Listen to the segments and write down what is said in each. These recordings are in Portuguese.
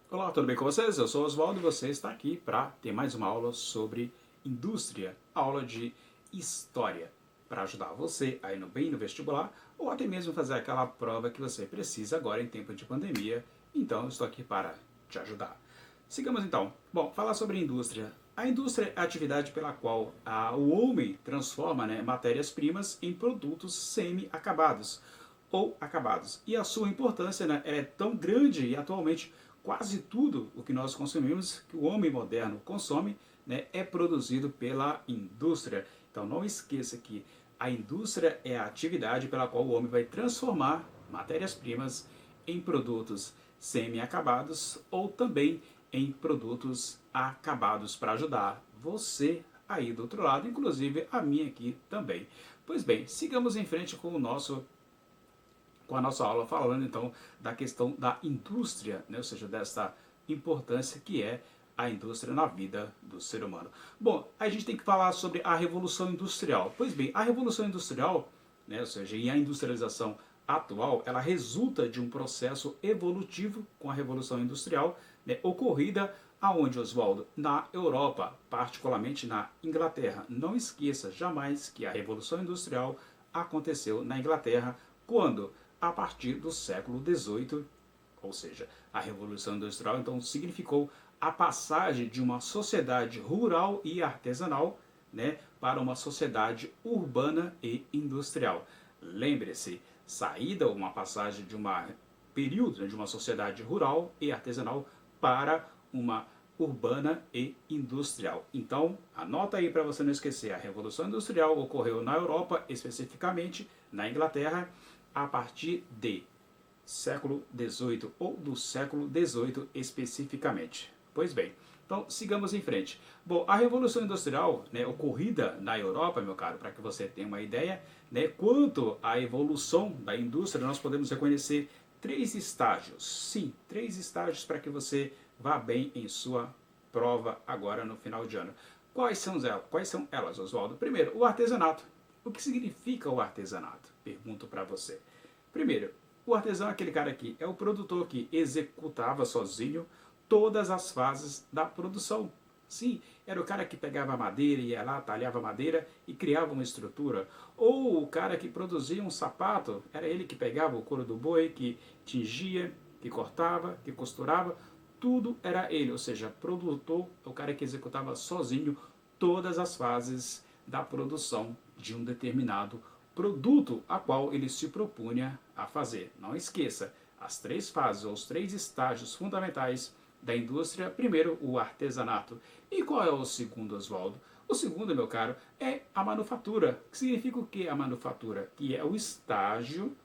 Olá, tudo bem com vocês? Eu sou Oswaldo e você está aqui para ter mais uma aula sobre indústria, aula de história, para ajudar você a ir bem no vestibular ou até mesmo fazer aquela prova que você precisa agora em tempo de pandemia. Então, eu estou aqui para te ajudar. Sigamos então. Bom, falar sobre indústria. A indústria é a atividade pela qual o homem transforma, matérias-primas em produtos semi-acabados ou acabados. E a sua importância, é tão grande e atualmente quase tudo o que nós consumimos, que o homem moderno consome, é produzido pela indústria. Então não esqueça que a indústria é a atividade pela qual o homem vai transformar matérias-primas em produtos semi-acabados ou também em produtos acabados para ajudar você aí do outro lado, inclusive a mim aqui também. Pois bem, sigamos em frente com a nossa aula falando então da questão da indústria, ou seja, dessa importância que é a indústria na vida do ser humano. Bom, a gente tem que falar sobre a Revolução Industrial. Pois bem, a Revolução Industrial, ou seja, e a industrialização atual, ela resulta de um processo evolutivo com a Revolução Industrial, ocorrida aonde, Oswaldo? Na Europa, particularmente na Inglaterra. Não esqueça jamais que a Revolução Industrial aconteceu na Inglaterra quando? A partir do século XVIII, ou seja, a Revolução Industrial então significou a passagem de uma sociedade rural e artesanal, para uma sociedade urbana e industrial. Lembre-se, saída uma passagem de uma período de uma sociedade rural e artesanal para uma urbana e industrial. Então, anota aí para você não esquecer, a Revolução Industrial ocorreu na Europa, especificamente na Inglaterra, a partir de século XVIII ou do século XVIII especificamente. Pois bem, então sigamos em frente. Bom, a Revolução Industrial, ocorrida na Europa, meu caro, para que você tenha uma ideia, quanto à evolução da indústria, nós podemos reconhecer três estágios. Sim, três estágios para que você vá bem em sua prova agora no final de ano. Quais são elas? Quais são elas, Oswaldo? Primeiro, o artesanato. O que significa o artesanato? Pergunto para você. Primeiro, o artesão é aquele cara que é o produtor que executava sozinho todas as fases da produção. Sim, era o cara que pegava a madeira, ia lá, talhava a madeira e criava uma estrutura. Ou o cara que produzia um sapato, era ele que pegava o couro do boi, que tingia, que cortava, que costurava, tudo era ele, ou seja, produtor, o cara que executava sozinho todas as fases da produção de um determinado produto a qual ele se propunha a fazer. Não esqueça, as três fases, ou os três estágios fundamentais da indústria. Primeiro, o artesanato. E qual é o segundo, Oswaldo? O segundo, meu caro, é a manufatura. Que significa o que a manufatura? Que é o estágio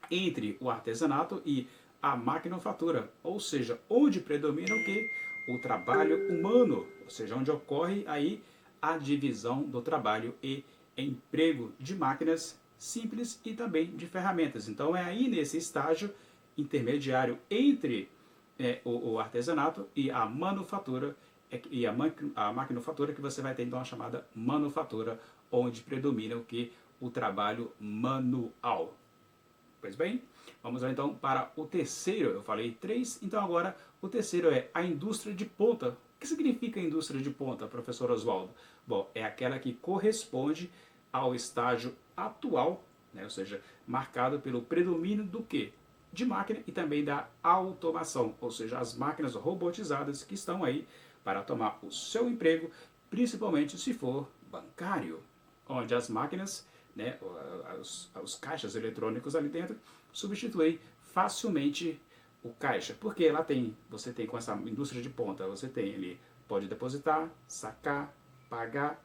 entre o artesanato e a maquinofatura, ou seja, onde predomina o que? O trabalho humano, ou seja, onde ocorre aí a divisão do trabalho e emprego de máquinas simples e também de ferramentas. Então é aí nesse estágio intermediário entre o artesanato e a manufatura e a maquinofatura que você vai ter então a chamada manufatura, onde predomina o que? O trabalho manual. Pois bem, vamos lá então para o terceiro. Eu falei três, então agora o terceiro é a indústria de ponta. O que significa indústria de ponta, professor Oswaldo? Bom, é aquela que corresponde ao estágio atual, ou seja, marcado pelo predomínio do quê? De máquina e também da automação, ou seja, as máquinas robotizadas que estão aí para tomar o seu emprego, principalmente se for bancário, onde as máquinas, os caixas eletrônicos ali dentro, substituem facilmente o caixa, porque lá você tem com essa indústria de ponta, você tem ali, pode depositar, sacar, pagar,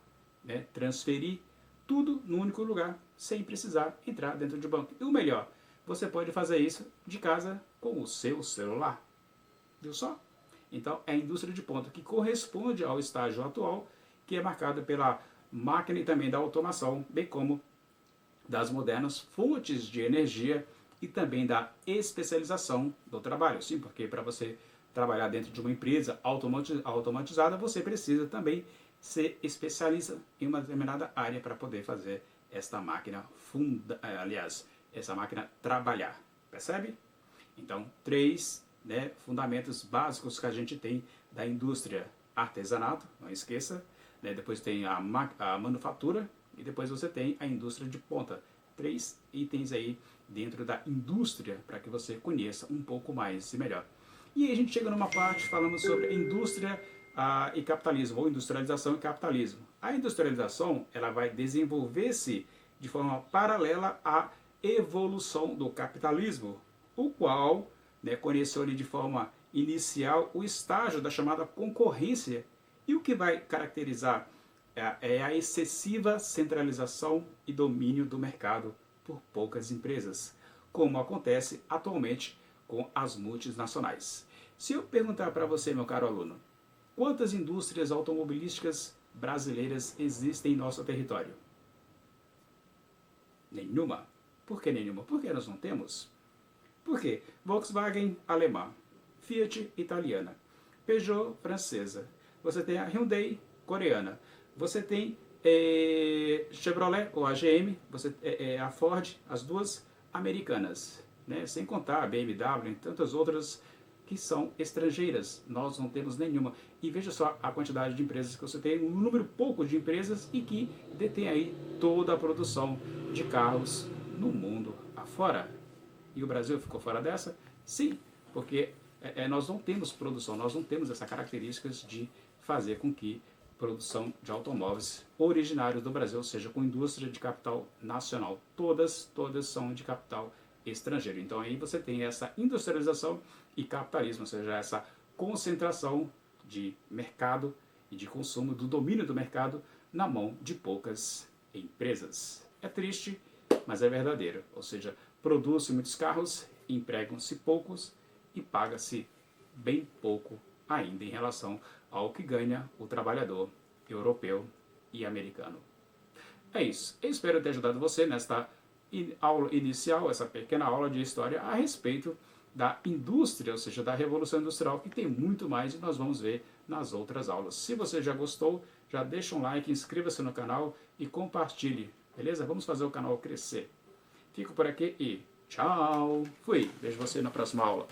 transferir, tudo no único lugar, sem precisar entrar dentro de um banco. E o melhor, você pode fazer isso de casa com o seu celular. Viu só? Então, é a indústria de ponta que corresponde ao estágio atual, que é marcada pela máquina e também da automação, bem como das modernas fontes de energia e também da especialização do trabalho. Sim, porque para você trabalhar dentro de uma empresa automatizada, você precisa também ser especialista em uma determinada área para poder fazer esta máquina essa máquina trabalhar. Percebe? Então, três né, fundamentos básicos que a gente tem da indústria: artesanato, não esqueça, né, depois tem a manufatura e depois você tem a indústria de ponta. 3 itens aí dentro da indústria para que você conheça um pouco mais e melhor. E aí a gente chega numa parte falando sobre indústria e capitalismo, ou industrialização e capitalismo. A industrialização ela vai desenvolver-se de forma paralela à evolução do capitalismo, o qual, né, conheceu ali de forma inicial o estágio da chamada concorrência. E o que vai caracterizar é a excessiva centralização e domínio do mercado por poucas empresas, como acontece atualmente com as multinacionais. Se eu perguntar para você, meu caro aluno, quantas indústrias automobilísticas brasileiras existem em nosso território? Nenhuma. Por que nenhuma? Porque nós não temos. Por quê? Volkswagen alemã, Fiat italiana, Peugeot francesa, você tem a Hyundai coreana, você tem Chevrolet ou a GM, a Ford, as duas americanas, né? Sem contar a BMW e tantas outras que são estrangeiras. Nós não temos nenhuma. E veja só a quantidade de empresas que você tem, um número pouco de empresas e que detém aí toda a produção de carros no mundo afora. E o Brasil ficou fora dessa? Sim, porque nós não temos produção, nós não temos essas características de fazer com que produção de automóveis originários do Brasil seja com indústria de capital nacional. Todas são de capital estrangeiro. Então aí você tem essa industrialização e capitalismo, ou seja, essa concentração de mercado e de consumo, do domínio do mercado na mão de poucas empresas. É triste, mas é verdadeiro. Ou seja, produz-se muitos carros, empregam-se poucos e paga-se bem pouco ainda em relação ao que ganha o trabalhador europeu e americano. É isso. Eu espero ter ajudado você nesta aula inicial, essa pequena aula de história a respeito da indústria, ou seja, da Revolução Industrial, que tem muito mais e nós vamos ver nas outras aulas. Se você já gostou, já deixa um like, inscreva-se no canal e compartilhe, beleza? Vamos fazer o canal crescer. Fico por aqui e tchau! Fui! Vejo você na próxima aula.